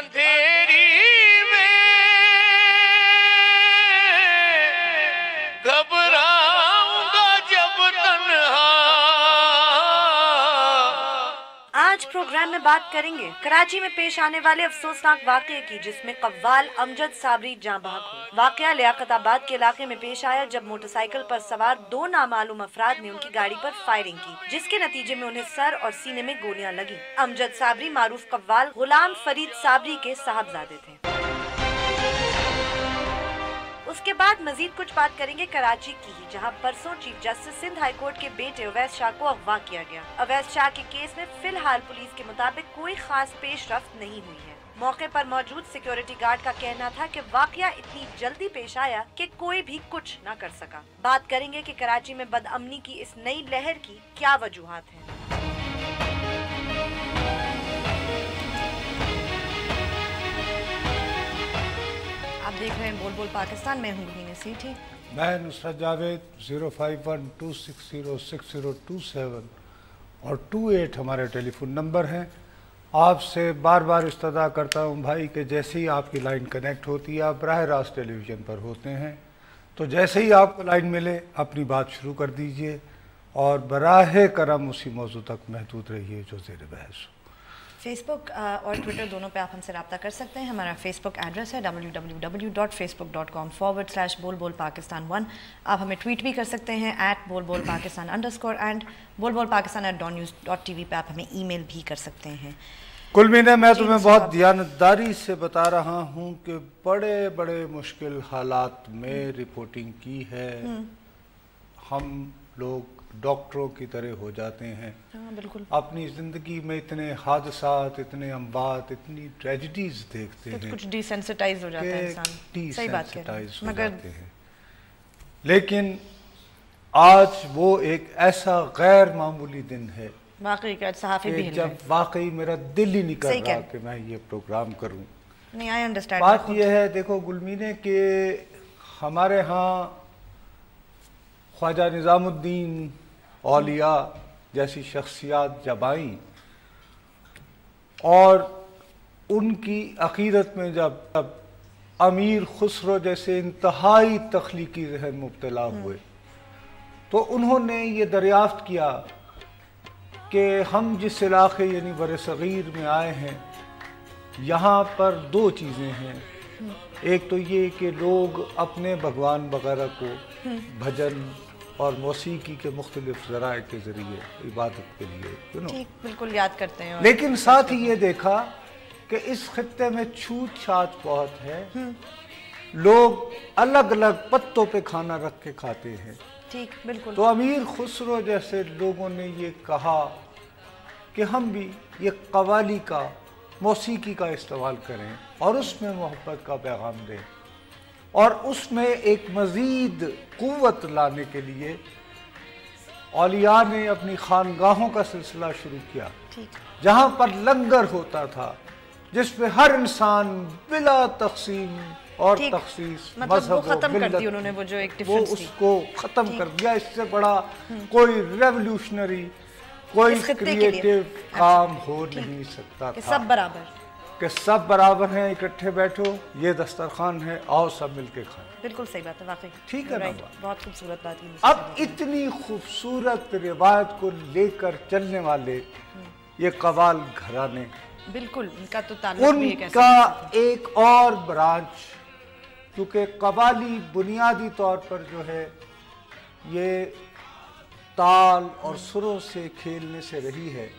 अंधेरी में घबराऊंगा जब तन्हा। आज प्रोग्राम में बात करेंगे कराची में पेश आने वाले अफसोसनाक वाकये की, जिसमें कव्वाल अमजद साबरी जाँ बहक हुए। वाकया लियाकताबाद के इलाके में पेश आया जब मोटरसाइकिल पर सवार दो नामालूम अफराद ने उनकी गाड़ी पर फायरिंग की, जिसके नतीजे में उन्हें सर और सीने में गोलियां लगी। अमजद साबरी मारूफ कव्वाल गुलाम फरीद साबरी के साहबजादे थे। उसके बाद मजीद कुछ बात करेंगे कराची की ही, जहां परसों chief justice Sindh high court के बेटे अवैस शाह को अगवा किया गया। अवैस शाह के केस में फिलहाल पुलिस के मुताबिक कोई खास पेशरफ्त नहीं हुई है। मौके पर मौजूद सिक्योरिटी गार्ड का कहना था कि वाकया इतनी जल्दी पेश आया कि कोई भी कुछ न कर सका। बात करेंगे कि कराची में बदअमनी की इस नई लहर की क्या वजूहात हैं। आप देख रहे हैं बोल बोल पाकिस्तान में हूँ सीठी। मैं नुसरत जावेद। 05126060227 और 28 हमारे टेलीफोन नंबर हैं। आपसे बार बार इस्तदा करता हूँ भाई कि जैसे ही आपकी लाइन कनेक्ट होती है, आप बराह रास्त टेलीविज़न पर होते हैं, तो जैसे ही आपको लाइन मिले अपनी बात शुरू कर दीजिए और बराह करम उसी मौजू तक महदूद रहिए जो ज़ेर बहस हो। फेसबुक और ट्विटर दोनों पे आप हमसे रब्ता कर सकते हैं। हमारा फेसबुक एड्रेस है www.facebook.com/बोलबोलपाकिस्तान1। आप हमें ट्वीट भी कर सकते हैं @बोलबोलपाकिस्तान_ एंड बोलबोलपाकिस्तान@donnews.tv पे आप हमें ईमेल भी कर सकते हैं। कुलमीने, मैं तुम्हें बहुत दियानतदारी से बता रहा हूँ कि बड़े बड़े मुश्किल हालात में रिपोर्टिंग की है। हम लोग डॉक्टरों की तरह हो जाते हैं। हाँ, बिल्कुल। अपनी ज़िंदगी में इतने हादसात, इतने अम्बात, इतनी ट्रेजिडीज देखते हैं, कुछ डिसेंसिटाइज हो जाता है इंसान। सही बात कह रहे हैं, मगर लेकिन आज वो एक ऐसा गैर मामूली दिन है वाकई का सहाफ़ी भी जब वाकई मेरा दिल ही नहीं कर रहा कि मैं ये प्रोग्राम करूं। नहीं, आई अंडरस्टैंड। बात ये है, देखो गुलमीने, के हमारे यहाँ ख्वाजा निज़ामुद्दीन औलिया जैसी शख्सियात जब आईं और उनकी अक़ीदत में जब अमीर खुसरो जैसे इंतहाई तख्लीकी ज़हन मुब्तला हुए, तो उन्होंने ये दरियाफ्त किया कि हम जिस इलाक़े यानी बर-ए-सग़ीर में आए हैं, यहाँ पर दो चीज़ें हैं। एक तो ये कि लोग अपने भगवान वगैरह को भजन और मौसीकी के मुख्तलिफ ज़राए के ज़रिए इबादत के लिए ठीक बिल्कुल याद करते हैं। लेकिन साथ ही ये देखा कि इस खित्ते में छूत छात बहुत है। लोग अलग अलग पत्तों पे खाना रख के खाते हैं। ठीक, बिल्कुल। तो अमीर खुसरो जैसे लोगों ने ये कहा कि हम भी ये कव्वाली का, मौसीकी का इस्तेमाल करें और उसमें मोहब्बत का पैगाम दें और उसमें एक मज़ीद क़ुव्वत लाने के लिए औलिया ने अपनी खानगाहों का सिलसिला शुरू किया, जहाँ पर लंगर होता था जिसमें हर इंसान बिला तक़सीम और तख़सीस मतलब खत्म कर दी उन्होंने, वो जो एक डिफरेंस थी उसको ख़त्म कर दिया। इससे बड़ा कोई रेवोल्यूशनरी, कोई क्रिएटिव काम हो नहीं सकता था। सब बराबर कि सब बराबर हैं, इकट्ठे बैठो, ये दस्तरखान है, आओ सब मिलके खाएं। बिल्कुल सही बात है, वाकई ठीक है ना? बहुत खूबसूरत बात है। अब इतनी खूबसूरत रिवायत को लेकर चलने वाले ये कव्वाल घराने, बिल्कुल उनका तो ताल्लुक भी उनका एक और ब्रांच, क्योंकि कव्वाली बुनियादी तौर पर जो है ये ताल और सुरों से खेलने से रही है,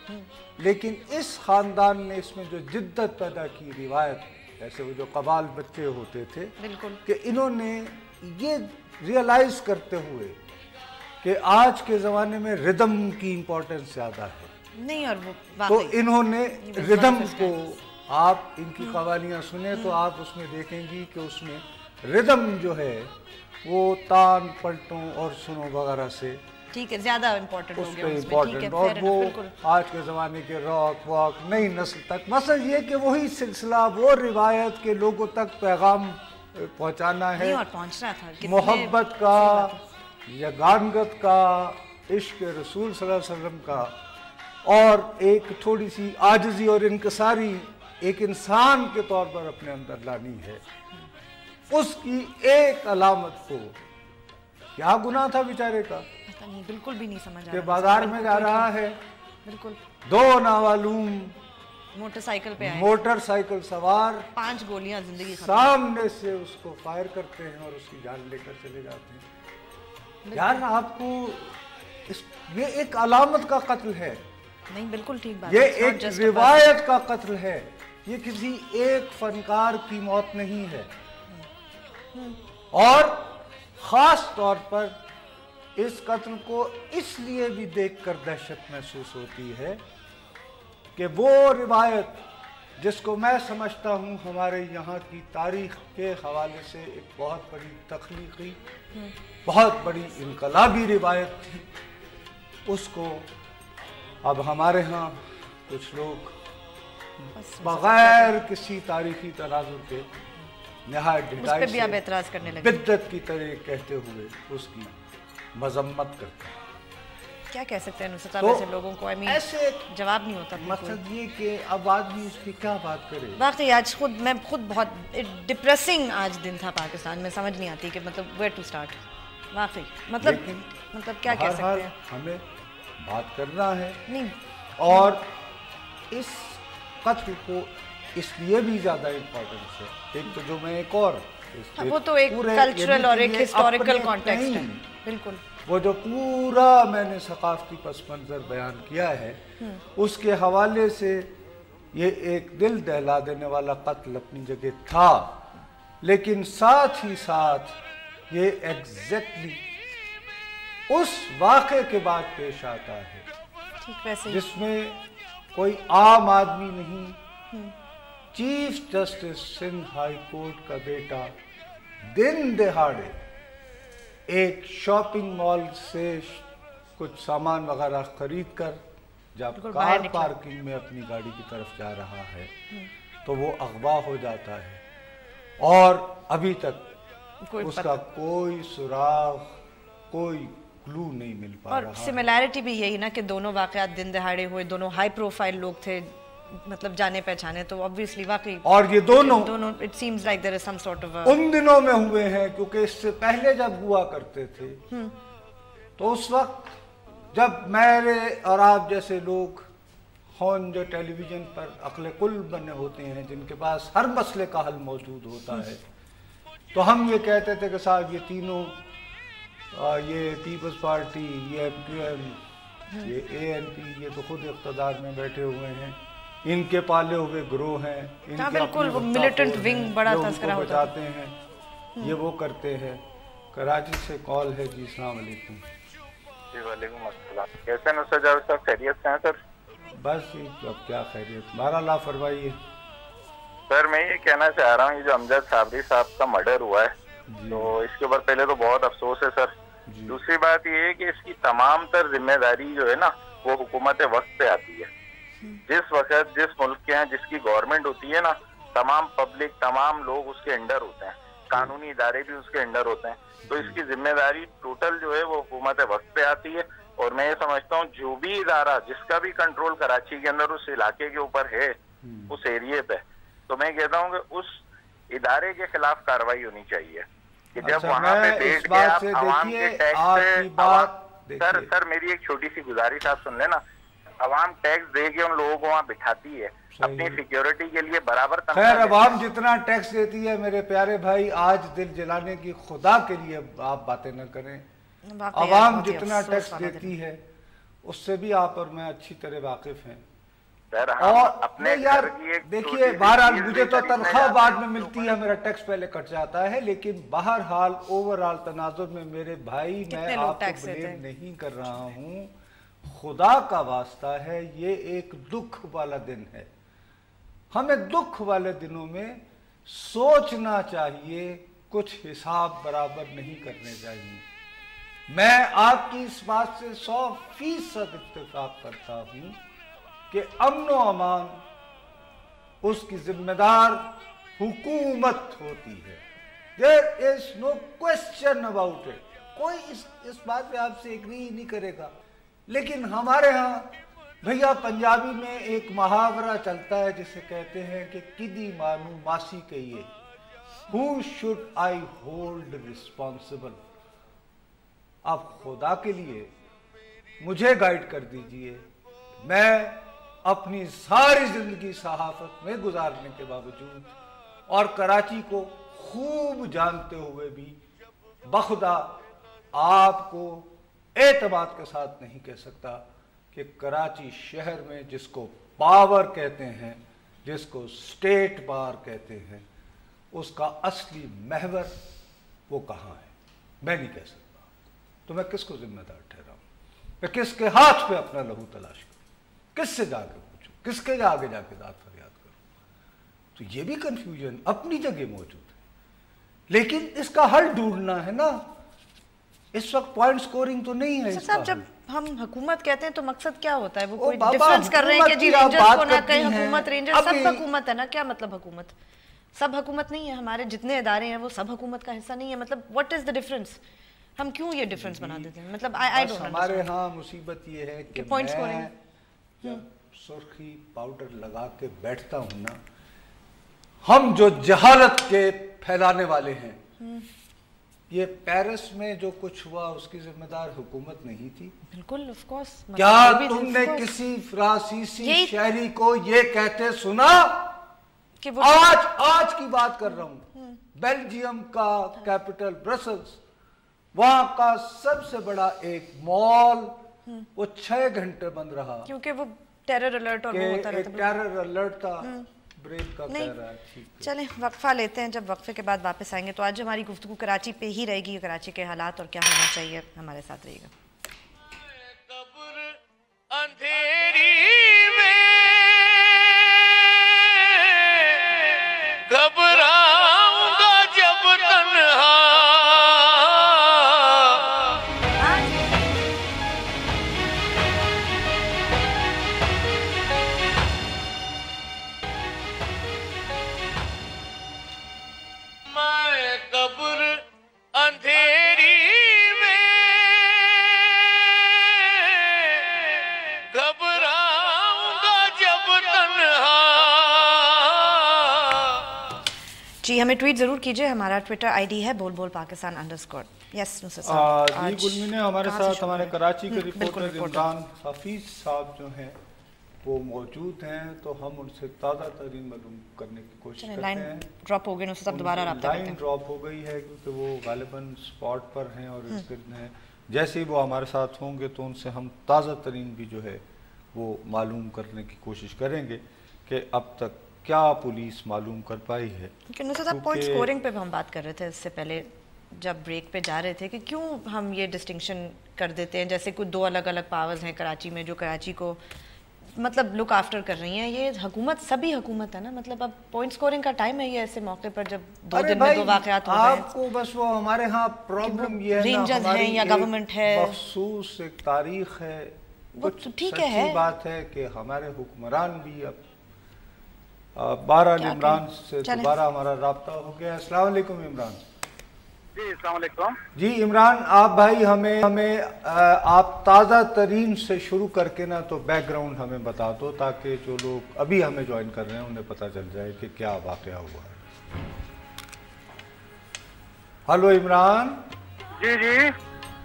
लेकिन इस ख़ानदान ने इसमें जो जिद्दत पैदा की रिवायत, जैसे वो जो कव्वाल बच्चे होते थे, कि इन्होंने ये रियलाइज़ करते हुए कि आज के ज़माने में रिदम की इम्पोर्टेंस ज़्यादा है, नहीं, और वो तो इन्होंने रिदम को, आप इनकी कव्वालियाँ सुने तो आप उसमें देखेंगी कि उसमें रिदम जो है वो तान पलटों और सुनों वगैरह से ठीक है ज़्यादा इम्पोर्टेंट हो गया इम्पोर्टेंट, और वो आज के ज़माने के रॉक वॉक नई नस्ल तक, मसला ये कि वही सिलसिला, वो रिवायत के लोगों तक पैगाम पहुँचाना है, और पहुँच रहा था मोहब्बत का, यगानगत का, इश्क रसूल सल्लल्लाहु अलैहि वसल्लम का, और एक थोड़ी सी आजिज़ी और इनकसारी ایک انسان کے طور پر اپنے اندر لانی ہے، اس کی ایک علامت کو، کیا گناہ تھا بیچارے کا پتہ نہیں، بالکل بھی نہیں سمجھ آ کہ رہا بازار میں جا رہا ہے، بالکل دو نامعلوم موٹر سائیکل پہ آئے، موٹر سائیکل سوار 5 گولیاں زندگی ختم۔ سامنے سے اس کو فائر کرتے ہیں اور اس کی جان لے کر چلے جاتے ہیں۔ یار آپ کو یہ ایک علامت کا قتل ہے، نہیں بالکل ٹھیک بات یہ ہے، it's not ایک just a روایت کا قتل ہے، یہ کسی ایک فنکار کی موت نہیں ہے، اور خاص طور پر اس قتل کو اس لیے بھی دیکھ کر دہشت محسوس ہوتی ہے کہ وہ روایت جس کو میں سمجھتا ہوں ہمارے یہاں کی تاریخ کے حوالے سے ایک بہت بڑی تخلیقی، بہت بڑی انقلابی روایت تھی، اس کو اب ہمارے ہاں کچھ لوگ بغیر کسی تاریخی تناظر کے نہایت اس پہ بھی آپ اعتراض کرنے لگے، بدعت کی طرح کہتے ہوئے اس کی مذمت کرتے ہیں۔ کیا کہہ سکتے ہیں نصرت صاحب تو ایسے لوگوں کو؟ ایسے جواب نہیں ہوتا بالکل۔ مقصد یہ کہ اب آدمی اس کی کیا بات کرے۔ واقعی آج میں خود بہت ڈپریسنگ آج دن تھا پاکستان میں، سمجھ نہیں آتی کہ مطلب ویئر ٹو سٹارٹ، واقعی مطلب کیا کہہ سکتے ہیں؟ ہمیں بات کرنا ہے، نہیں اور اس قتل کو اس لیے بھی زیادہ امپورٹنس ہے، ایک تو جو میں ایک اور وہ تو ایک کلچرل اور ایک ہسٹوریکل کانٹیکسٹ ہے، بالکل وہ جو پورا میں نے ثقافتی پس منظر بیان کیا ہے اس کے حوالے سے یہ ایک دل دہلا دینے والا قتل اپنی جگہ تھا، لیکن ساتھ ہی ساتھ یہ ایگزیکٹلی اس واقعے کے بعد پیش آتا ہے جس میں کوئی عام آدمی نہیں، chief justice Sindh high court کا بیٹا دن دہاڑے ایک شاپنگ مال سے کچھ سامان وغیرہ خرید کر جب کار پارکنگ میں اپنی گاڑی کی طرف جا رہا ہے تو وہ اغوا ہو جاتا ہے، اور ابھی تک اس کا کوئی سراغ، کوئی کلو نہیں مل پا رہا۔ اور سملیرٹی بھی یہی نا کہ دونوں واقعات دن دہاڑے ہوئے، دونوں ہائی پروفائل لوگ تھے، مطلب جانے پہچانے، تو obviously واقعی اور یہ دونوں it seems like there is some sort of ان دنوں میں ہوئے ہیں، کیونکہ اس سے پہلے جب ہوا کرتے تھے تو اس وقت جب میرے اور آپ جیسے لوگ ہون جو ٹیلی ویژن پر عقل کل بنے ہوتے ہیں، جن کے پاس ہر مسئلے کا حل موجود ہوتا ہے، تو ہم یہ کہتے تھے کہ صاحب یہ تینوں، یہ پیپلز پارٹی، یہ ایم کیو ایم، یہ اے این پی، یہ تو خود اقتدار میں بیٹھے ہوئے ہیں، ان کے پالے ہوئے گروہ ہیں، ان کے بالکل ملیٹنٹ ونگ بڑا تذکرہ ہوتا بچاتے ہیں، یہ وہ کرتے ہیں۔ کراچی سے کال ہے جی، السلام علیکم۔ جی وعلیکم السلام، کیسے ہیں نصرت جاوید صاحب؟ خیریت سے ہیں سر؟ بس اب کیا خیریت، بہرحال آپ فرمائیے۔ سر میں یہ کہنا چاہ رہا ہوں، یہ جو امجد صابری صاحب کا مرڈر ہوا ہے تو اس کے اوپر پہلے تو بہت افسوس ہے سر۔ دوسری بات یہ ہے کہ اس کی تمام تر ذمہ داری جو ہے نا وہ حکومت وقت پہ آتی ہے۔ جس وقت جس ملک کے ہیں جس کی گورنمنٹ ہوتی ہے نا، تمام پبلک، تمام لوگ اس کے انڈر ہوتے ہیں، قانونی ادارے بھی اس کے انڈر ہوتے ہیں، تو اس کی ذمہ داری ٹوٹل جو ہے وہ حکومت وقت پہ آتی ہے۔ اور میں یہ سمجھتا ہوں جو بھی ادارہ جس کا بھی کنٹرول کراچی کے اندر اس علاقے کے اوپر ہے، اس ایریے پہ، تو میں کہتا ہوں کہ اس ادارے کے خلاف کارروائی ہونی چاہیے کہ جب وہاں پہ بیٹھ کے آپ عوام کے ٹیکس سے، سر میری ایک چھوٹی سی گزارش آپ سن لیں نا، عوام ٹیکس دے کے ان لوگوں کو وہاں بٹھاتی ہے اپنی سیکیورٹی کے لیے برابر۔ خیر عوام جتنا ٹیکس دیتی ہے میرے پیارے بھائی، آج دل جلانے کی خدا کے لیے آپ باتیں نہ کریں، عوام جتنا ٹیکس دیتی ہے اس سے بھی آپ اور میں اچھی طرح واقف ہیں۔ اور یار دیکھیے، بہرحال مجھے تو تنخواہ بعد میں ملتی ہے، میرا ٹیکس پہلے کٹ جاتا ہے، لیکن بہرحال اوورآل تناظر میں میرے بھائی میں آپ کو بلیم نہیں کر رہا ہوں، خدا کا واسطہ ہے، یہ ایک دکھ والا دن ہے۔ ہمیں دکھ والے دنوں میں سوچنا چاہیے، کچھ حساب برابر نہیں کرنے چاہیے۔ میں آپ کی اس بات سے 100% اتفاق کرتا ہوں کہ امن و امان اس کی ذمہ دار حکومت ہوتی ہے۔ There is no question about it۔ کوئی اس بات پہ آپ سے ایگری نہیں کرے گا، لیکن ہمارے ہاں भैया पंजाबी में एक मुहावरा चलता है जिसे कहते हैं कि किदी मानू मासी कहिए, who should I hold responsible. आप खुदा के लिए मुझे गाइड कर दीजिए, मैं अपनी सारी जिंदगी सहाफत में गुजारने के बावजूद और कराची को खूब जानते हुए भी बखुदा आपको एतमाद के साथ नहीं कह सकता कि कराची शहर में जिसको पावर कहते हैं, जिसको स्टेट बार कहते हैं, उसका असली महवर वो कहाँ है, मैं नहीं कह सकता। तो मैं किसको जिम्मेदार ठहराऊं? मैं किसके हाथ पे अपना लहू तलाश करूं? किससे जाके पूछूं? किसके आगे जाके दाद फरियाद करूं? तो ये भी कंफ्यूजन अपनी जगह मौजूद है, लेकिन इसका हल ढूंढना है ना। इस वक्त पॉइंट स्कोरिंग तो नहीं है। साहब जब हम हुकूमत कहते हैं तो मकसद क्या होता है? वो कोई बाबा, डिफरेंस कर रहे हैं कि जी रेंजर्स को ना कहें, हुकूमत रेंजर्स सब अभी- हुकूमत है ना। क्या मतलब हुकूमत? सब हुकूमत नहीं है। हमारे जितने इदारे हैं वो सब हुकूमत का हिस्सा नहीं है। मतलब व्हाट इज द डिफरेंस? हम क्यों ये डिफरेंस बना देते हैं? मतलब आई बस डोंट हमारे यहाँ मुसीबत ये है कि point मैं scoring। जब सुर्खी पाउडर लगा के बैठता हूँ ना, हम जो जहालत के फैलाने वाले हैं, ये पेरिस में जो कुछ हुआ उसकी जिम्मेदार हुकूमत नहीं थी। बिल्कुल ऑफ कोर्स। क्या तुमने किसी फ्रांसीसी शहरी को ये कहते सुना कि वो आज की बात कर रहा हूं, बेल्जियम का कैपिटल ब्रसल्स, वहां का सबसे बड़ा एक मॉल वो 6 घंटे बंद रहा क्योंकि वो टेरर अलर्ट और वो होता रहता है। टेरर अलर्ट था, ब्रेक का कह रहा है। ठीक है, चलें वक्फा लेते हैं, जब वक्फे के बाद वापस आएंगे तो आज हमारी गुफ्तगू कराची पे ही रहेगी। कराची के हालात और क्या होना चाहिए, हमारे साथ रहिएगा। कब्र अंधेरी में घबराऊंगा जब तन्हा। मैं कब्र अंधेरी में घबराऊंगा जब तन्हा। जी हमें ट्वीट जरूर कीजिए, हमारा ट्विटर आईडी है बोलबोल_पाकिस्तान_। यस नुसरत साहब, जी आज गुलमी ने हमारे कहाँ से साथ शुरू हमारे करें? कराची के बिल्कुल, रिपोर्टर रिपोर्टर। इमरान हफीज साहब जो हैं वो मौजूद हैं, तो हम उनसे ताज़ा तरीन मालूम करने की कोशिश चलें, करते लाइन हैं। ड्रॉप हो गई नुसरत साहब, दोबारा रब्ता करते लाइन हैं। ड्रॉप हो गई है क्योंकि वो गालिबन स्पॉट पर हैं और इर्द गिर्द हैं। जैसे ही वो हमारे साथ होंगे तो उनसे हम ताज़ा तरीन भी जो है वो मालूम करने की कोशिश करेंगे कि अब तक क्या पुलिस मालूम कर पाई है। क्योंकि नुसरत साहब पॉइंट क्योंकि- स्कोरिंग पे भी हम बात कर रहे थे इससे पहले जब ब्रेक पे जा रहे थे कि क्यों हम ये डिस्टिंक्शन कर देते हैं, जैसे कुछ 2 अलग अलग पावर्स हैं कराची में जो कराची को मतलब लुक आफ्टर कर रही हैं। ये हुकूमत सभी हुकूमत है ना, मतलब अब पॉइंट स्कोरिंग का टाइम है ये ऐसे मौके पर जब 2 अरे दिन में भाई, 2 वाकयात हो गए हैं। आपको बस वो हमारे यहाँ प्रॉब्लम ये है ना, रेंजर्स हैं हमारी या एक गवर्नमेंट है। मखसूस एक तारीख है। वो कुछ तो ठीक सच्ची है। बात है कि हमारे हुक्मरान भी अब 12 क्या इमरान करें? से चलें। दोबारा हमारा राब्ता हो गया। अस्सलाम वालेकुम इमरान। जी अस्सलाम वालेकुम। जी इमरान, आप भाई हमें आप ताज़ा तरीन से शुरू करके ना तो बैकग्राउंड हमें बता दो ताकि जो लोग अभी हमें ज्वाइन कर रहे हैं उन्हें पता चल जाए कि क्या वाक़या हुआ है। हेलो इमरान। जी जी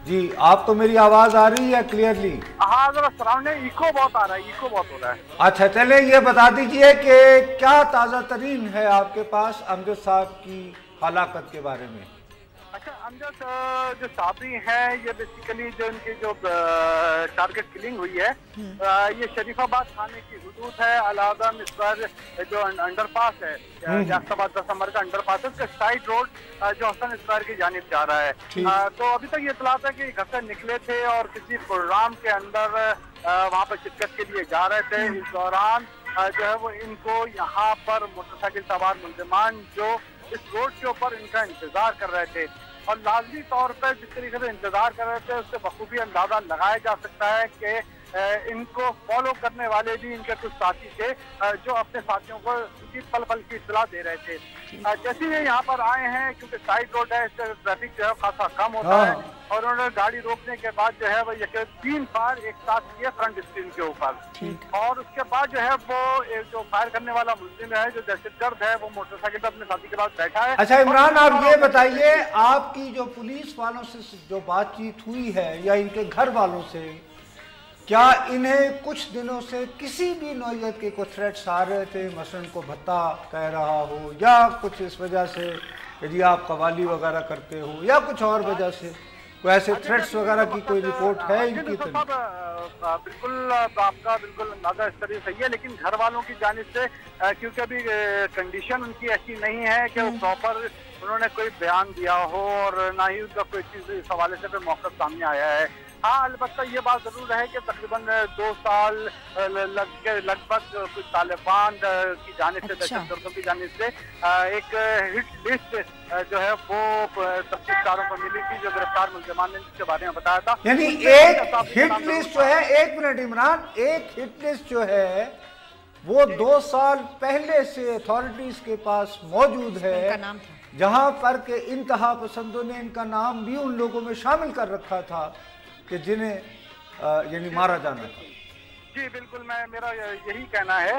जी, आपको मेरी आवाज़ आ रही है क्लियरली? हाँ जरा सराउंड में इको बहुत आ रहा है, इको बहुत हो रहा है। अच्छा, चले ये बता दीजिए कि क्या ताज़ा तरीन है आपके पास अमजद साहब की हलाकत के बारे में? अच्छा, अमजद जो साबरी हैं ये बेसिकली जो इनकी जो टारगेट किलिंग हुई है ये शरीफाबाद थाने की हुदूद है। अलादम इस पर जो अंडरपास है यासाबाद 10 नंबर का अंडरपास है, उसका साइड रोड जो हसन स्क्वायर की जानिब जा रहा है। तो अभी तक ये इतला था कि घर से निकले थे और किसी प्रोग्राम के अंदर वहाँ पर शिरकत के लिए जा रहे थे। इस दौरान जो है वो इनको यहाँ पर मोटरसाइकिल सवार मुलजिमान जो इस रोड के ऊपर इनका इंतजार कर रहे थे और लाजमी तौर पर जिस तरीके से इंतजार कर रहे थे उससे बखूबी अंदाजा लगाया जा सकता है कि ان کو فالو کرنے والے بھی ان کے کچھ ساتھی تھے جو اپنے ساتھیوں کو پل پل کی اطلاع دے رہے تھے. جیسے یہ یہاں پر آئے ہیں, کیونکہ سائڈ روڈ ہے, اس سے ٹریفک جو ہے خاصا کم ہوتا ہے, اور انہوں نے گاڑی روکنے کے بعد جو ہے وہ یہ 3 فائر ایک ساتھ کیے فرنٹ اسکرین کے اوپر, اور اس کے بعد جو ہے وہ جو فائر کرنے والا ملزم ہے, جو دہشت گرد ہے, وہ موٹر سائیکل پر اپنے ساتھی کے پاس بیٹھا ہے. اچھا عمران, آپ یہ بتائیے, آپ کی جو پولیس والوں سے جو بات چیت ہوئی ہے یا ان کے گھر والوں سے, کیا انہیں کچھ دنوں سے کسی بھی نوعیت کے کوئی تھریٹس آ رہے تھے, مثلا ان کو بھتا کہہ رہا ہو, یا کچھ اس وجہ سے کہ جی آپ قوالی وغیرہ کرتے ہو, یا کچھ اور وجہ سے کوئی ایسے تھریٹس وغیرہ کی کوئی رپورٹ ہے ان کی طرف؟ بالکل آپ کا بالکل اندازہ اس طرح صحیح ہے, لیکن گھر والوں کی جانب سے کیونکہ ابھی کنڈیشن ان کی ایسی نہیں ہے کہ وہ پراپر انہوں نے کوئی بیان دیا ہو, اور نہ ہی ان کا کوئی چیز اس حوالے سے موقف سامنے آیا ہے. ہاں البتہ یہ بات ضرور ہے کہ تقریباً 2 سال لگ بھگ کچھ طالبان کی جانب سے, دہشت گردوں کی جانب سے ایک ہٹ لسٹ جو ہے وہ تفتیش کاروں کو ملی تھی, جو گرفتار ملزمان نے جس کے بارے میں بتایا تھا. یعنی ایک ہٹ لسٹ جو ہے, 1 منٹ عمران, ایک ہٹ لسٹ جو ہے وہ 2 سال پہلے سے اتھارٹیز کے پاس موجود ہے, جہاں پر کہ انتہا پسندوں نے ان کا نام بھی ان لوگوں میں شامل کر رکھا تھا کہ جنہیں یعنی مارا جانا تھا. جی بالکل, میرا یہی کہنا ہے,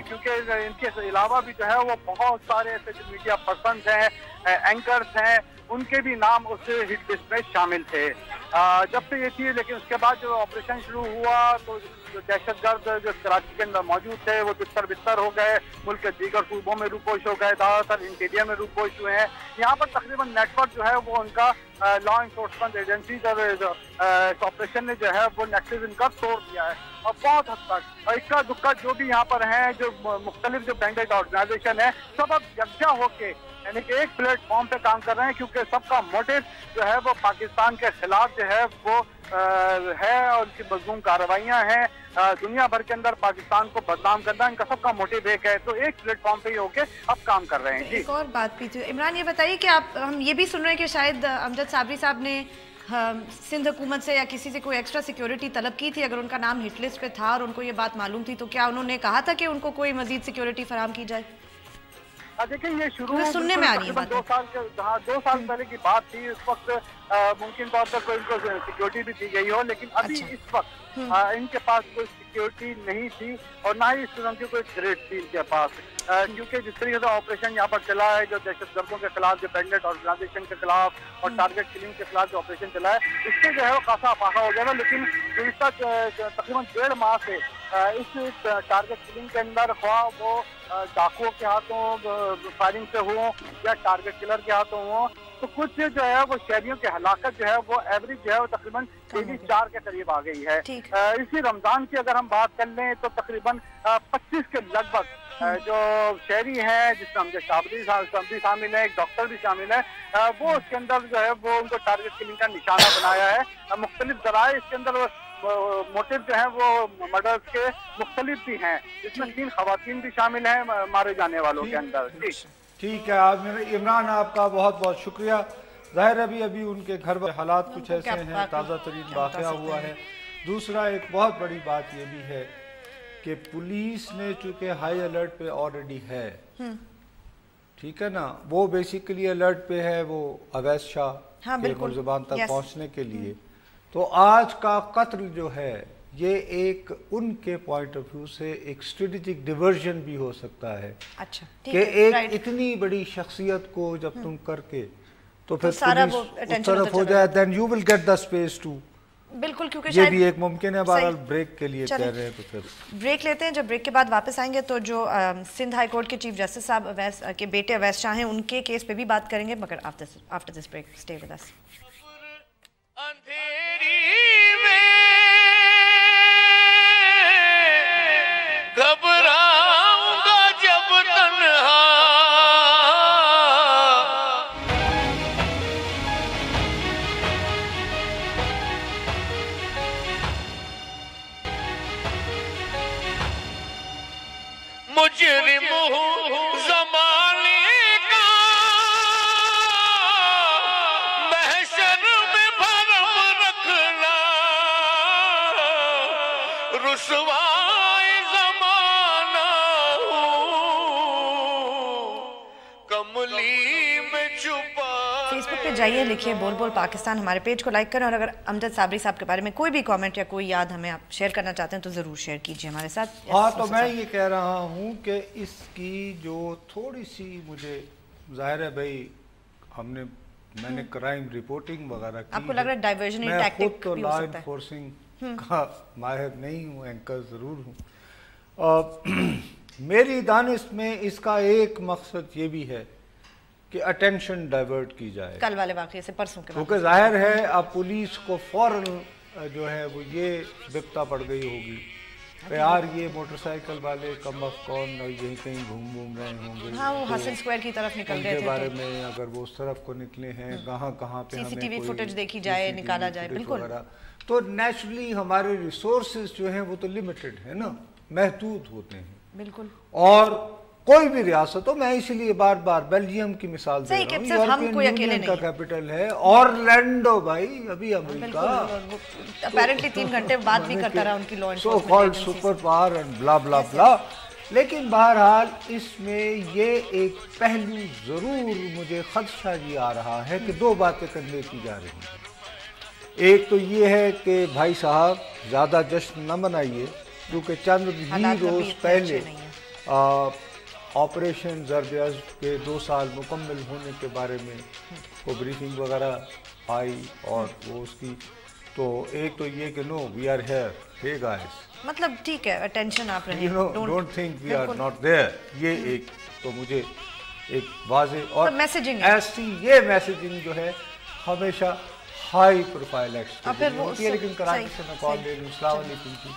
کیونکہ ان کے علاوہ بھی جو ہے وہ بہت سارے ایسے جو میڈیا پرسنز ہیں, اینکرز ہیں, ان کے بھی نام اس ہٹ لسٹ میں شامل تھے جب سے یہ تھی. لیکن اس کے بعد جو آپریشن شروع ہوا تو جو دہشت گرد جو کراچی کے اندر موجود تھے وہ بستر ہو گئے, ملک کے دیگر صوبوں میں روپوش ہو گئے, زیادہ تر انٹیریا میں روپوش ہوئے ہیں. یہاں پر تقریباً نیٹ ورک جو ہے وہ ان کا لا انفورسمنٹ ایجنسیز اور اس آپریشن نے جو ہے وہ نیکسس ان کا توڑ دیا ہے, اور بہت حد تک اکا دکا جو بھی یہاں پر ہیں, جو مختلف جو بینڈیڈ آرگنائزیشن ہے, سب اب یکجا ہو کے یعنی کہ ایک پلیٹ فارم پہ کام کر رہے ہیں, کیونکہ سب کا موٹو جو ہے وہ پاکستان کے خلاف جو ہے وہ ہے, اور ان کی مضمون کارروائیاں ہیں دنیا بھر کے اندر پاکستان کو بدنام کرنا, ان کا سب کا موٹو ایک ہے. تو ایک پلیٹ فارم پہ ہی ہو کے اب کام کر رہے ہیں. ایک اور بات بھی تھی عمران, یہ بتائیے کہ آپ, ہم یہ بھی سن رہے ہیں کہ شاید امجد صابری صاحب نے سندھ حکومت سے یا کسی سے کوئی ایکسٹرا سیکیورٹی طلب کی تھی, اگر ان کا نام ہٹ لسٹ پہ تھا اور ان کو یہ بات معلوم تھی, تو کیا انہوں نے کہا تھا کہ ان کو کوئی مزید سیکیورٹی فراہم کی جائے؟ دیکھیں یہ شروع سننے میں آ رہی ہے 2 سال پہلے کی بات تھی. اس وقت ممکن طور پر کوئی ان کو سیکیورٹی بھی دی گئی ہو, لیکن ابھی اس وقت ان کے پاس کوئی سیکیورٹی نہیں تھی, اور نہ ہی اس قسم کی کوئی تھریٹ تھی ان کے پاس, کیونکہ جس طریقے سے آپریشن یہاں پر چلا ہے, جو دہشت گردوں کے خلاف, جو بینڈیڈ آرگنائزیشن کے خلاف اور ٹارگیٹ کلنگ کے خلاف جو آپریشن چلا ہے, اس سے جو ہے وہ خاصا افاقہ ہو گیا تھا. لیکن گزشتہ تقریباً 1.5 ماہ سے اس ٹارگیٹ کلنگ کے اندر, خواہ وہ ڈاکوؤں کے ہاتھوں فائرنگ سے ہوں یا ٹارگیٹ کلر کے ہاتھوں ہوں, تو کچھ جو ہے وہ شہریوں کی ہلاکت جو ہے وہ ایوریج جو ہے وہ تقریباً 4 کے قریب آ گئی ہے. اسی رمضان کی اگر ہم بات کر لیں تو تقریباً 25 کے لگ بھگ جو شہری ہیں, جس میں امجد صابری شامل ہے, ایک ڈاکٹر بھی شامل ہے, وہ اس کے اندر جو ہے وہ ان کو ٹارگیٹ کلنگ کا نشانہ بنایا ہے. مختلف ذرائع اس کے اندر موٹو جو ہیں وہ مرڈرز کے مختلف بھی ہیں, جس میں 3 خواتین بھی شامل ہیں مارے جانے والوں کے اندر. ٹھیک ہے عمران, آپ کا بہت بہت شکریہ. ظاہر ابھی ان کے گھر میں حالات کچھ ایسے ہیں, تازہ ترین واقعہ ہوا ہے. دوسرا ایک بہت بڑی بات یہ بھی ہے کہ پولیس نے چونکہ ہائی الرٹ پہ آلریڈی ہے, ٹھیک ہے نا, وہ بیسیکلی الرٹ پہ ہے وہ اویس شاہ کے ملزمان تک پہنچنے کے لیے. تو آج کا قتل جو ہے یہ ایک ان کے پوائنٹ آف ویو سے ایک اسٹریٹجک ڈیورژن بھی ہو سکتا ہے, کہ ایک اتنی بڑی شخصیت کو جب تم کر کے تو پھر پولیس اس طرف ہو جائے, then you will get the space to. بالکل, کیونکہ یہ بھی ایک ممکن ہے. بہرحال بریک کے لیے کہہ رہے ہیں, تو پھر بریک لیتے ہیں. جب بریک کے بعد واپس آئیں گے تو جو سندھ ہائی کورٹ کے چیف جسٹس صاحب اویس کے بیٹے اویس شاہ ہیں, ان کے کیس پہ بھی بات کریں گے, مگر after this break stay with us. گھبراؤں گا جب تنہا, مجرم ہوں زمانے کا, محشر میں بھرم رکھنا, फेस बुक पे जाइए, लिखिए बोल बोल पाकिस्तान, हमारे पेज को लाइक करें, और अगर अमजद साबरी साहब के बारे में कोई भी कमेंट या कोई याद हमें आप शेयर करना चाहते हैं तो ज़रूर शेयर कीजिए हमारे साथ। हाँ, तो मैं ये कह रहा हूँ कि इसकी जो थोड़ी सी, मुझे जाहिर है भाई मैंने क्राइम रिपोर्टिंग वगैरह की, आपको लग रहा है डाइवर्जन टैक्टिक तो भी लॉ हो सकता है। एनफोर्सिंग का माहिर नहीं हूँ, एंकर ज़रूर हूँ। मेरी दानिश में इसका एक मकसद ये भी है कि अटेंशन डाइवर्ट की जाए कल वाले वाक़े से, परसों के क्योंकि जाहिर है अब पुलिस को फौरन जो है वो ये बिपता पड़ गई होगी कि यार ये मोटरसाइकिल वाले कम ऑफ कौन यहीं कहीं घूम रहे होंगे। हाँ, वो हसन स्क्वायर की तरफ निकल गए थे, बारे में अगर वो उस तरफ को निकले हैं, कहाँ पे सीसीटीवी फुटेज देखी जाए, निकाला जाए, बिल्कुल। तो नेचुरली हमारे रिसोर्सेज जो हैं वो तो लिमिटेड है ना, महदूद होते हैं, बिल्कुल। और कोई भी रियासत हो, मैं इसीलिए बार बार बेल्जियम की मिसाल दे रहा हूँ, यूरोपियन यूनियन का कैपिटल है ऑरलैंडो भाई, अभी अमेरिका अपैरेंटली 3 घंटे बाद भी करता रहा उनकी law enforcement, so called super power and blah blah blah. लेकिन बहरहाल इसमें ये एक पहलू जरूर मुझे खदशा ये आ रहा है कि 2 बातें कन्वे की जा रही हैं। एक तो ये है कि भाई साहब ज़्यादा जश्न न मनाइए, क्योंकि चंद ही रोज़ पहले ऑपरेशन ज़रबयाज़ के 2 साल मुकम्मल होने के बारे में वो ब्रीफिंग वगैरह आई, और वो उसकी तो एक तो ये कि no we are here, hey guys, मतलब ठीक है, अटेंशन आप रहिए, you know, don't think we are not there. ये एक तो मुझे एक वाज़े और मैसेजिंग ऐसी ये मैसेजिंग जो है हमेशा हाई प्रोफाइल एक्सप्रेशन होती है। लेकिन कराची से मैं कॉल ले लूँ। अस्सलाम वालेकुम जी।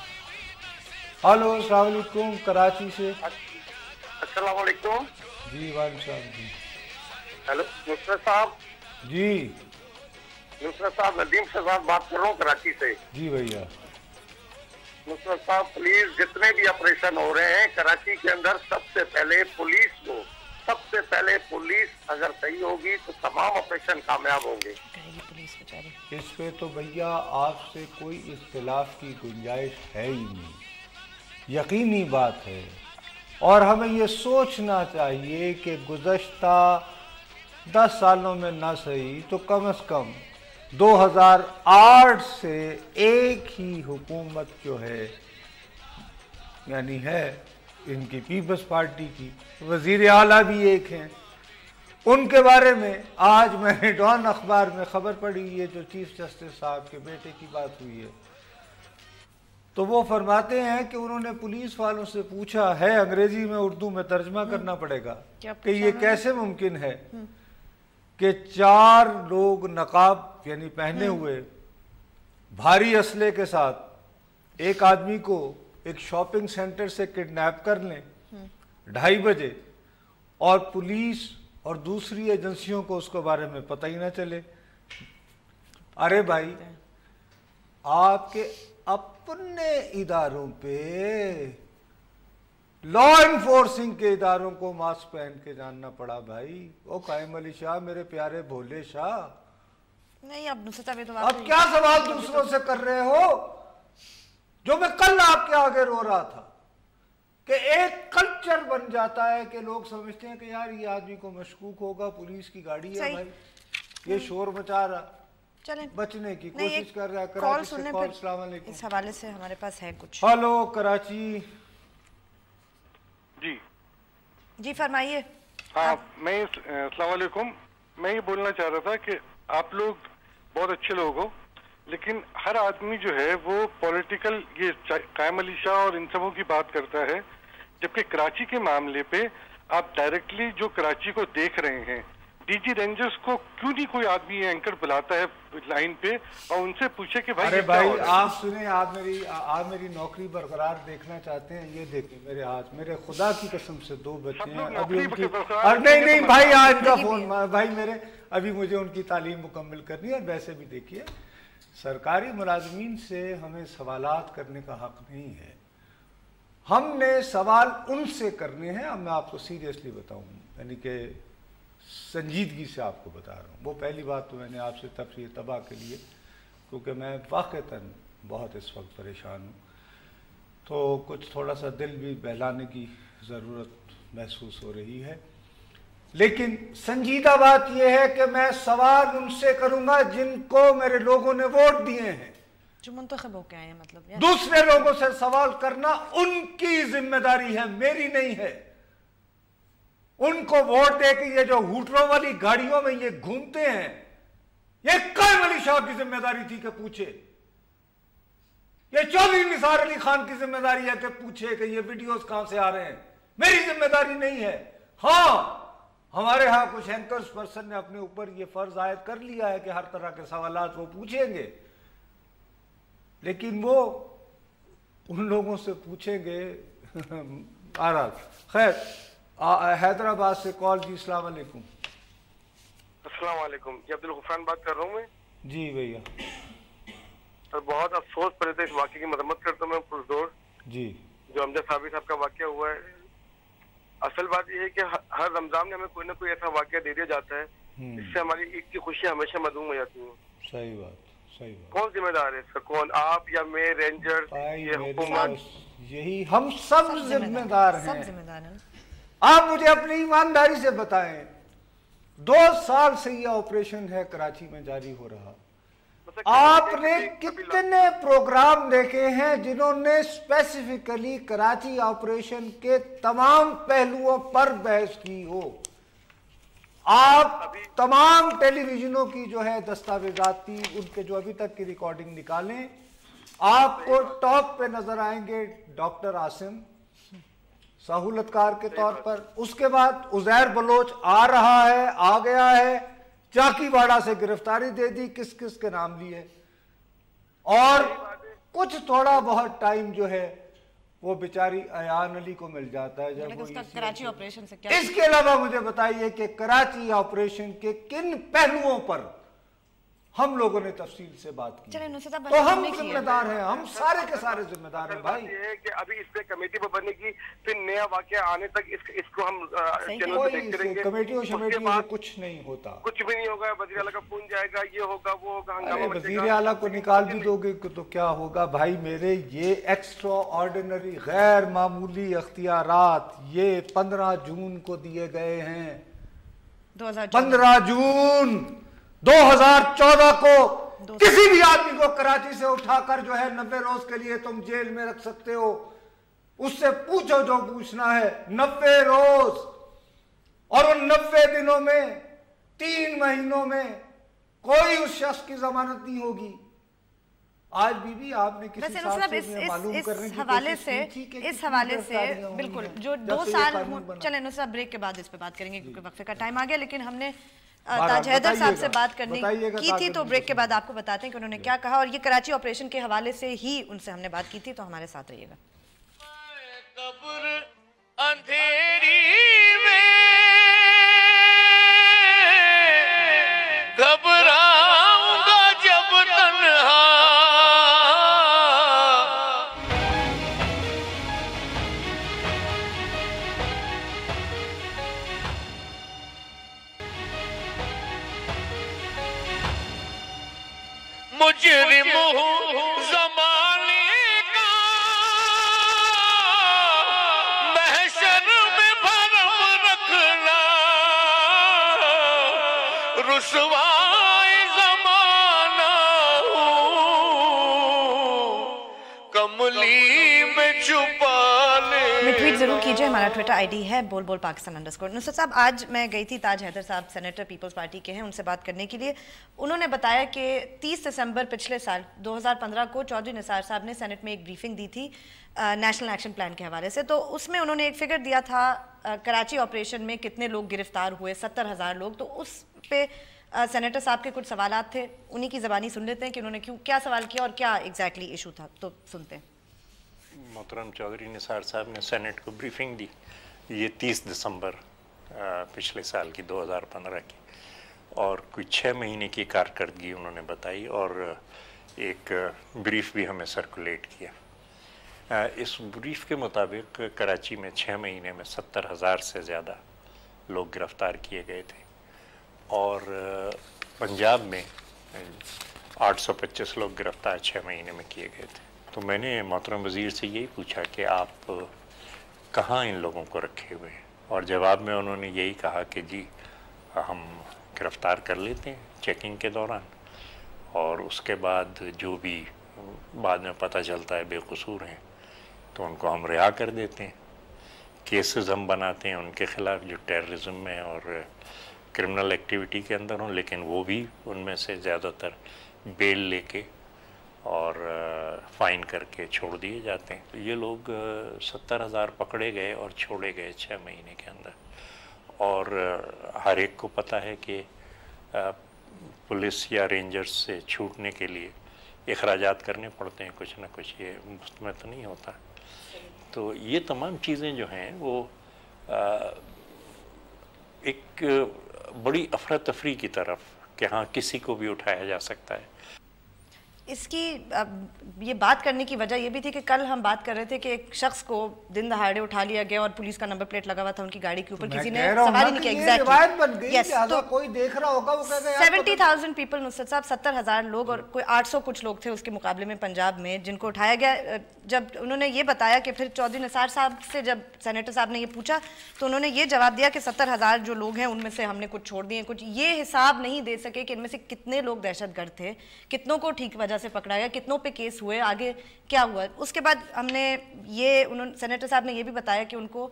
हेलो, अस्सलाम वालेकुम, कराची से। अस्सलाम वालेकुम जी, वालेकुम सलाम जी। हेलो नुसरत साहब। जी नुसरत साहब, नदीम शहजाद बात कर रहा हूँ कराची से। जी भैया। नुसरत साहब प्लीज, जितने भी ऑपरेशन हो रहे हैं कराची के अंदर, सबसे पहले पुलिस अगर सही होगी तो तमाम ऑपरेशन कामयाब होंगे। इस पे तो भैया आपसे कोई इख्तिलाफ की गुंजाइश है ही नहीं, यकीनी बात है। और हमें ये सोचना चाहिए कि गुज़श्ता 10 सालों में ना सही तो कम से कम 2008 से एक ही हुकूमत जो है, यानी है इनकी पीपल्स पार्टी की, वज़ीर आला भी एक हैं, उनके बारे में आज मैंने डॉन अखबार में खबर पढ़ी है, जो चीफ जस्टिस साहब के बेटे की बात हुई है, तो वो फरमाते हैं कि उन्होंने पुलिस वालों से पूछा है, अंग्रेजी में उर्दू में तर्जमा करना पड़ेगा, कि ये कैसे मुमकिन है कि 4 लोग नकाब यानी पहने हुए भारी असले के साथ एक आदमी को एक शॉपिंग सेंटर से किडनैप कर लें 2:30 बजे, और पुलिस और दूसरी एजेंसियों को उसके बारे में पता ही ना चले। अरे भाई, आपके अपने इदारों पे, लॉ एनफोर्सिंग के इदारों को मास्क पहन के जानना पड़ा भाई। ओ कायम अली शाह, मेरे प्यारे भोले शाह, नहीं अब तो अब क्या सवाल दूसरों से कर रहे हो? जो मैं कल आपके आगे रो रहा था कि एक कल्चर बन जाता है कि लोग समझते हैं कि यार ये आदमी को मशकूक होगा, पुलिस की गाड़ी है भाई, ये शोर मचा रहा, चलें बचने की कोशिश कर रहा है। कॉल सुनने पर इस हवाले से हमारे पास है कुछ। हेलो कराची। जी जी फरमाइए। हाँ, मैं अस्सलाम वालेकुम, मैं ये बोलना चाह रहा था कि आप लोग बहुत अच्छे लोग हो, लेकिन हर आदमी जो है वो पॉलिटिकल, ये कायम अली शाह और इन सबों की बात करता है, जबकि कराची के मामले पे आप डायरेक्टली जो कराची को देख रहे हैं, डीजी रेंजर्स को क्यों नहीं कोई आदमी एंकर बुलाता है लाइन पे और उनसे पूछे कि भाई, अरे भाई आप सुने, आप मेरी नौकरी बरकरार देखना चाहते हैं, ये देखिए मेरे हाथ, मेरे खुदा की कसम से 2 बच्चे हैं अभी उनकी, और नहीं भाई आज का फोन भाई मेरे, अभी मुझे उनकी तालीम मुकम्मल करनी है। वैसे भी देखिए, सरकारी मुलाजमीन से हमें सवालात करने का हक नहीं है, हमने सवाल उनसे करने हैं। अब मैं आपको सीरियसली बताऊं, यानी कि संजीदगी से आपको बता रहा हूँ। वो पहली बात तो मैंने आपसे तफसीर तबाह के लिए, क्योंकि मैं वाक़तन बहुत इस वक्त परेशान हूँ, तो कुछ थोड़ा सा दिल भी बहलाने की ज़रूरत महसूस हो रही है। लेकिन संजीदा बात यह है कि मैं सवाल उनसे करूंगा जिनको मेरे लोगों ने वोट दिए हैं। जो मुंतखब होके आए हैं, मतलब दूसरे लोगों से सवाल करना उनकी जिम्मेदारी है, मेरी नहीं है। उनको वोट दे के ये जो हुटरों वाली गाड़ियों में ये घूमते हैं, ये कायम अली शाह की जिम्मेदारी थी कि पूछे। ये चौधरी निसार अली खान की जिम्मेदारी है कि पूछे कि ये वीडियोस कहां से आ रहे हैं, मेरी जिम्मेदारी नहीं है। हाँ, हमारे यहां कुछ एंकर्स पर्सन ने अपने ऊपर ये फर्ज आयद कर लिया है कि हर तरह के सवालात वो पूछेंगे, लेकिन वो उन लोगों से पूछेंगे। खैर, हैदराबाद से कॉल जी। अस्सलाम वालेकुम। अस्सलाम वालेकुम, ये अब्दुल गफरान बात कर रहा हूँ मैं। जी भैया। सर बहुत अफसोस पर इस वाक़े की मरम्मत करता हूँ मैं पुरजोर जी, जो अमजद साबिर साहब का वाक़या हुआ है। असल बात यह है कि हर रमजान में हमें कोई ना कोई ऐसा वाक़या दे दिया जाता है जिससे हमारी ईद की खुशियाँ हमेशा मधूम हो जाती हैं। सही बात, सही बात। कौन जिम्मेदार है इसका? कौन, आप या मैं, रेंजर, ये हुकूमत? यही हम सब जिम्मेदार हैं। सब जिम्मेदार हैं। आप मुझे अपनी ईमानदारी से बताएं, 2 साल से ये ऑपरेशन है कराची में जारी हो रहा, आपने कितने प्रोग्राम देखे हैं जिन्होंने स्पेसिफिकली कराची ऑपरेशन के तमाम पहलुओं पर बहस की हो? आप तमाम टेलीविजनों की जो है दस्तावेजात थी, उनके जो अभी तक की रिकॉर्डिंग निकालें, आपको टॉप पे नजर आएंगे डॉक्टर आसिम सहूलतकार के तौर पर। उसके बाद उजैर बलोच आ रहा है, आ गया है, चाकीवाड़ा से गिरफ्तारी दे दी, किस किस के नाम लिए, और कुछ थोड़ा बहुत टाइम जो है वो बेचारी अयान अली को मिल जाता है जब वो कराची ऑपरेशन से क्या। इसके अलावा मुझे बताइए कि कराची ऑपरेशन के किन पहलुओं पर हम लोगों ने तफसील से बात की? तो हम जिम्मेदार हैं, हम सारे के सारे जिम्मेदार हैं भाई। ये है कि अभी इस पे कमेटी पर बनेगी, फिर नया वाकया आने तक इसको हम चैनल पे देखते रहेंगे। कमेटियों शमेटियों में कुछ नहीं होता, कुछ भी नहीं होगा। वजीर आला का फोन जाएगा, ये होगा, वो होगा, हंगामा मचेगा। वजीर आला को निकाल भी दोगे तो क्या होगा भाई मेरे? ये एक्स्ट्रा ऑर्डिनरी गैर मामूली अख्तियारात ये 15 जून को दिए गए हैं। 15 जून 2014 को किसी भी आदमी को कराची से उठाकर जो है 90 रोज के लिए तुम जेल में रख सकते हो, उससे पूछो जो पूछना है। 90 रोज, और उन 90 दिनों में 3 महीनों में कोई उस शख्स की जमानत नहीं होगी। आज बीबी आपने किसी मालूम करने की हवाले से, इस हवाले से बिल्कुल जो 2 साल चले नुसरत, ब्रेक के बाद इस पे बात करेंगे क्योंकि वक्फे का टाइम आ गया। लेकिन हमने ताज हैदर साहब से बात करने की थी, तो ब्रेक के बाद आपको बताते हैं कि उन्होंने क्या कहा, और ये कराची ऑपरेशन के हवाले से ही उनसे हमने बात की थी। तो हमारे साथ रहिएगा। अंधेरी में घबराऊंगा जब तन्हा, मुजरिम हूँ ज़माने का, महशर में भरम रखना, रुसवाए ज़माना हूँ, कमली में छुपा ले। ट्वीट जरूर कीजिए, हमारा ट्विटर आईडी है बोल पाकिस्तान _ नुसरत साहब, आज मैं गई थी, ताज हैदर साहब सेनेटर पीपल्स पार्टी के हैं, उनसे बात करने के लिए। उन्होंने बताया कि 30 दिसंबर पिछले साल 2015 को चौधरी निसार साहब ने सेनेट में एक ब्रीफिंग दी थी नेशनल एक्शन प्लान के हवाले से। तो उसमें उन्होंने एक फिगर दिया था कराची ऑपरेशन में कितने लोग गिरफ्तार हुए, 70,000 लोग। तो उस पे सेनेटर साहब के कुछ सवालात थे, उन्हीं की ज़बानी सुन लेते हैं कि उन्होंने क्या सवाल किया और क्या एग्जैक्टली इशू था। तो सुनते हैं। मोहतरम चौधरी निसार साहब ने सेनेट को ब्रीफिंग दी, ये 30 दिसंबर पिछले साल की 2015 की, और कुछ 6 महीने की कारकर्दगी उन्होंने बताई और एक ब्रीफ भी हमें सर्कुलेट किया। इस ब्रीफ के मुताबिक कराची में 6 महीने में 70,000 से ज़्यादा लोग गिरफ़्तार किए गए थे, और पंजाब में 825 लोग गिरफ़्तार 6 महीने में किए गए थे। तो मैंने मोहतरम वज़ीर से यही पूछा कि आप कहाँ इन लोगों को रखे हुए हैं, اور جواب میں انہوں نے یہی کہا کہ جی ہم گرفتار کر لیتے ہیں چیکنگ کے دوران، اور اس کے بعد جو بھی بعد میں پتہ چلتا ہے بے قصور ہیں تو ان کو ہم رہا کر دیتے ہیں۔ کیسز ہم بناتے ہیں ان کے خلاف جو ٹیررزم میں اور کرمنل ایکٹیویٹی کے اندر ہوں، لیکن وہ بھی ان میں سے زیادہ تر بیل لے کے اور فائن کر کے چھوڑ دیے جاتے ہیں۔ یہ لوگ 70,000 پکڑے گئے اور چھوڑے گئے 6 مہینے کے اندر، اور ہر ایک کو پتہ ہے کہ پولیس یا رینجرز سے چھوٹنے کے لیے اخراجات کرنے پڑتے ہیں کچھ نہ کچھ، یہ مفت میں تو نہیں ہوتا۔ تو یہ تمام چیزیں جو ہیں وہ ایک بڑی افراتفری کی طرف کہ ہاں کسی کو بھی اٹھایا جا سکتا ہے۔ اس کی یہ بات کرنے کی وجہ یہ بھی تھی کہ کل ہم بات کر رہے تھے کہ ایک شخص کو دن دہاڑے اٹھا لیا گیا اور پولیس کا نمبر پلیٹ لگا ہوا تھا ان کی گاڑی کے اوپر، کسی نے سوال ہی نہیں کیا۔ ایگزیکٹلی کوئی دیکھ رہا ہوگا وہ کہتا ہے 70,000 پیپل، نصرت صاحب 70,000 لوگ، اور کوئی 800 کچھ لوگ تھے اس کے مقابلے میں پنجاب میں جن کو اٹھایا گیا۔ جب انہوں نے یہ بتایا کہ پھر چودھری نثار صاحب سے جب سینیٹر صاحب نے یہ پوچھا تو انہوں نے یہ جواب دیا کہ 70,000 جو لوگ ہیں ان میں سے ہم نے کچھ چھوڑ دیے، کچھ یہ حساب نہیں دے سکے کہ ان میں سے کتنے لوگ دہشت گرد تھے، کتنوں کو ٹھیک وجہ سے پکڑا گیا، کتنوں پہ کیس ہوئے، آگے کیا ہوا۔ اس کے بعد ہم نے یہ سینیٹر صاحب نے یہ بھی بتایا کہ ان کو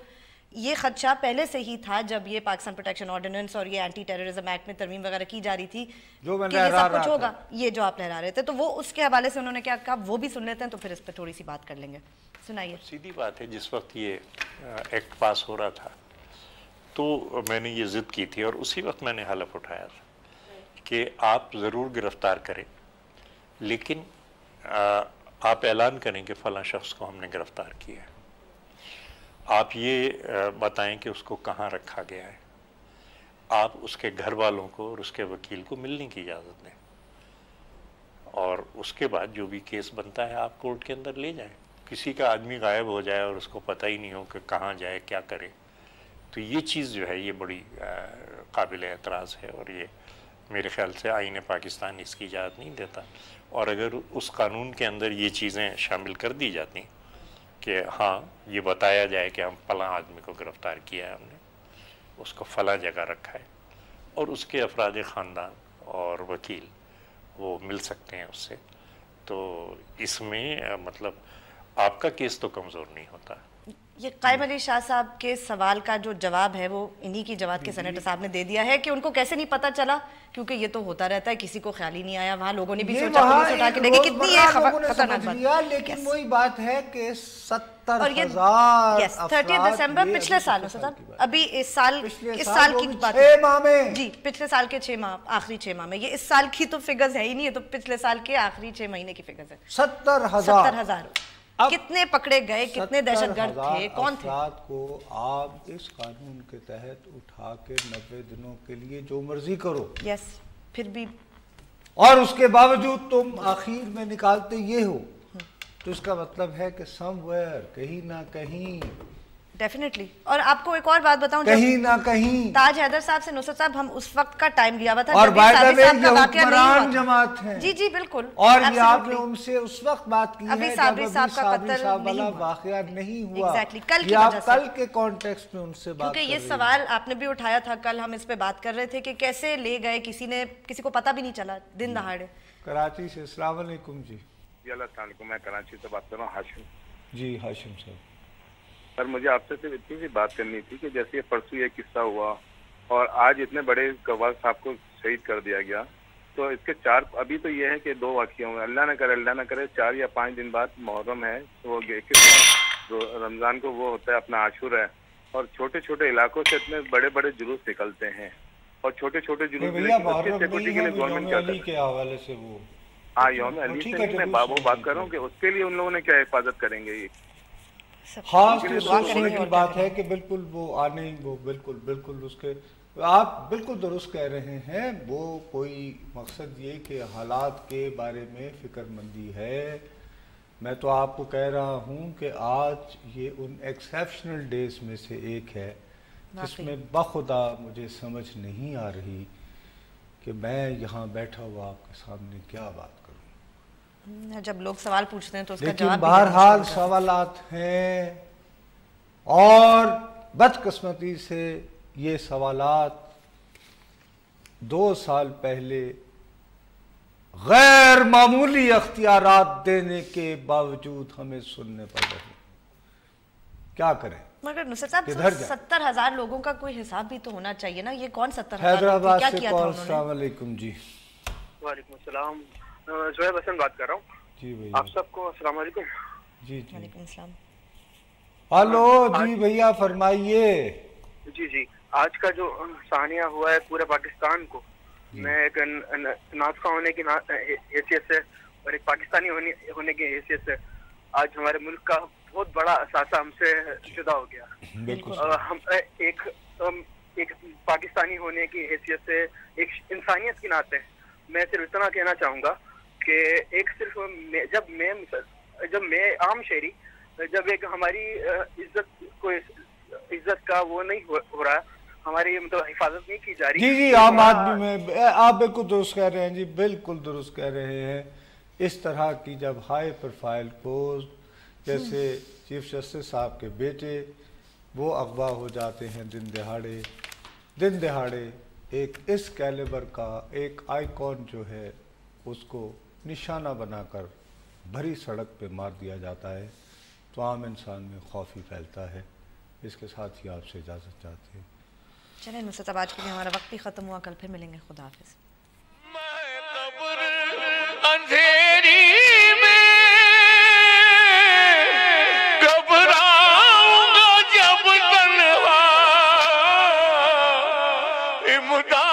یہ خدشہ پہلے سے ہی تھا جب یہ پاکستان پروٹیکشن آرڈیننس اور یہ اینٹی ٹیررزم ایکٹ میں ترمیم وغیرہ کی جا رہی تھی کہ یہ سب کچھ ہوگا، یہ جو آپ لہرا رہے تھے۔ تو وہ اس کے حوالے سے انہوں نے کیا کہا وہ بھی سن لیتے ہیں، تو پھر اس پہ تھوڑی سی بات کر لیں گے۔ سنائیے۔ سیدھی بات ہے، جس وقت یہ ایکٹ پاس ہو رہا تھا تو میں نے یہ ضد کی تھی اور اسی وقت میں نے حلف اٹھایا تھا کہ آپ ضرور گرفتار کریں، لیکن آپ اعلان کریں کہ فلاں شخص کو ہم نے گرفتار کیا ہے، آپ یہ بتائیں کہ اس کو کہاں رکھا گیا ہے، آپ اس کے گھر والوں کو اور اس کے وکیل کو ملنے کی اجازت دیں، اور اس کے بعد جو بھی کیس بنتا ہے آپ کورٹ کے اندر لے جائیں۔ کسی کا آدمی غائب ہو جائے اور اس کو پتہ ہی نہیں ہو کہ کہاں جائے کیا کرے، تو یہ چیز جو ہے یہ بڑی قابل اعتراض ہے، اور یہ میرے خیال سے آئین پاکستان اس کی اجازت نہیں دیتا۔ اور اگر اس قانون کے اندر یہ چیزیں شامل کر دی جاتی کہ ہاں یہ بتایا جائے کہ ہم فلاں آدمی کو گرفتار کیا ہے، ہم نے اس کو فلاں جگہ رکھا ہے، اور اس کے افراد خاندان اور وکیل وہ مل سکتے ہیں اس سے، تو اس میں مطلب آپ کا کیس تو کمزور نہیں ہوتا۔ یہ قائم علی شاہ صاحب کے سوال کا جو جواب ہے وہ انہی کی جواب کے سینیٹر صاحب نے دے دیا ہے کہ ان کو کیسے نہیں پتہ چلا، کیونکہ یہ تو ہوتا رہتا ہے، کسی کو خیال ہی نہیں آیا، وہاں لوگوں نے بھی سوچا پولیس اٹھا کے لے گئی، کتنی یہ خطرناک بات۔ لیکن وہی بات ہے کہ 70,000 30 دسمبر پچھلے سال ابھی اس سال کی بات جی پچھلے سال کے 6 ماہ آخری 6 ماہ میں، یہ اس سال کی تو فگرز ہے ہی نہیں، یہ تو پچھلے سال کے آخری 6 مہینے کی فگرز ہے۔ 70,000 کتنے پکڑے گئے، کتنے دہشت گرد تھے، کون تھے؟ افراد کو آپ اس قانون کے تحت اٹھا کے 90 دنوں کے لیے جو مرضی کرو، یس، پھر بھی اور اس کے باوجود تم آخر میں نکالتے یہ ہو، تو اس کا مطلب ہے کہ سم ویئر کہیں نہ کہیں ڈیفینیٹلی۔ اور آپ کو ایک اور بات بتاؤں، کہیں نہ کہیں تاج حیدر صاحب سے نصرت صاحب ہم اس وقت کا ٹائم لیا ہوا تھا اور جب یہ صابری صاحب کا واقعہ نہیں ہوا تھا۔ جماعت ہیں جی جی بالکل، اور یہ آپ نے ان سے اس وقت بات کی ابھی ہے صابری جب صاحب کا ابھی قتل صاحب نہیں والا ہوا، واقعہ نہیں ہوا، کل کی یہ وجہ آپ سے، کل کے کانٹیکسٹ میں ان سے بات کیونکہ کر یہ رہی سوال آپ نے بھی اٹھایا تھا، کل ہم اس پہ بات کر رہے تھے کہ کیسے لے گئے، کسی کو پتہ بھی نہیں چلا دن دہاڑے۔ کراچی سے السلام علیکم۔ جی السلام علیکم، میں کراچی سے بات کر رہا ہوں، ہاشم۔ جی ہاشم صاحب، سر مجھے آپ سے صرف اتنی سی بات کرنی تھی کہ جیسے یہ پرسوں یہ قصہ ہوا اور آج اتنے بڑے گواہ صاحب کو شہید کر دیا گیا، تو اس کے ابھی تو یہ ہے کہ 2 واقعے ہوئے، اللہ نہ کرے 4 یا 5 دن بعد محرم ہے، وہ رمضان کو وہ ہوتا ہے اپنا عاشور ہے، اور چھوٹے چھوٹے علاقوں سے اتنے بڑے بڑے جلوس نکلتے ہیں، اور چھوٹے چھوٹے جلوس سیکورٹی کے لیے گورنمنٹ کیا کرے؟ کے حوالے سے وہ ہاں یوم علی سے میں بات کر رہا ہوں کہ اس کے لیے ان لوگوں نے کیا حفاظت کریں گے؟ یہ خاص سوچنے کی بات ہے کہ بالکل وہ آنے، وہ بالکل اس کے آپ بالکل درست کہہ رہے ہیں، وہ کوئی مقصد یہ کہ حالات کے بارے میں فکر مندی ہے۔ میں تو آپ کو کہہ رہا ہوں کہ آج یہ ان ایکسیپشنل ڈیز میں سے ایک ہے جس میں بخدا مجھے سمجھ نہیں آ رہی کہ میں یہاں بیٹھا ہوا آپ کے سامنے کیا بات کروں۔ جب لوگ سوال پوچھتے ہیں تو اس کا جواب لیکن بہرحال سوالات ہیں، اور बदकिस्मती से ये सवालात 2 साल पहले गैर मामूली अख्तियारात देने के बावजूद हमें सुनने पड़ रहे हैं। क्या करें? मगर नुसरत साहब, 70,000 लोगों का कोई हिसाब भी तो होना चाहिए ना। ये कौन 70,000? हैदराबाद क्या से किया था कॉल। उन्होंने? अस्सलाम वालेकुम जी। वालेकुम सलाम, जोएब हसन बात कर रहा हूँ जी भैया। आप सबको अस्सलाम वालेकुम। जी जी। वालेकुम सलाम। हेलो जी भैया, फरमाइए। जी जी, आज का जो सानिया हुआ है पूरे पाकिस्तान को, मैं एक नाज़िका होने की हैसियत से और एक पाकिस्तानी होने की हैसियत से आज हमारे मुल्क का बहुत बड़ा असासा हमसे जुदा हो गया। हम एक पाकिस्तानी होने की हैसियत से, एक इंसानियत के नाते मैं सिर्फ इतना कहना चाहूँगा कि एक सिर्फ जब मैं आम शहरी, जब एक हमारी इज्जत का वो नहीं हो रहा, हमारी मतलब हिफाजत नहीं की जा रही। जी जी, आम आदमी में आप बिल्कुल दुरुस्त कह रहे हैं जी, बिल्कुल दुरुस्त कह रहे हैं। इस तरह की जब हाई प्रोफाइल पोस्ट जैसे चीफ जस्टिस साहब के बेटे वो अगवा हो जाते हैं दिन दहाड़े, एक इस कैलिबर का एक आइकॉन जो है उसको निशाना बनाकर भरी सड़क पे मार दिया जाता है, तो आम इंसान में खौफ ही फैलता है। इसके साथ ही आपसे इजाज़त चाहते हैं। चलें नुसरत साहब, आज के लिए हमारा वक्त भी ख़त्म हुआ, कल फिर मिलेंगे। खुदा हाफिज़। अंधेरी में घबराऊंगा जब तन्हा, इमदाद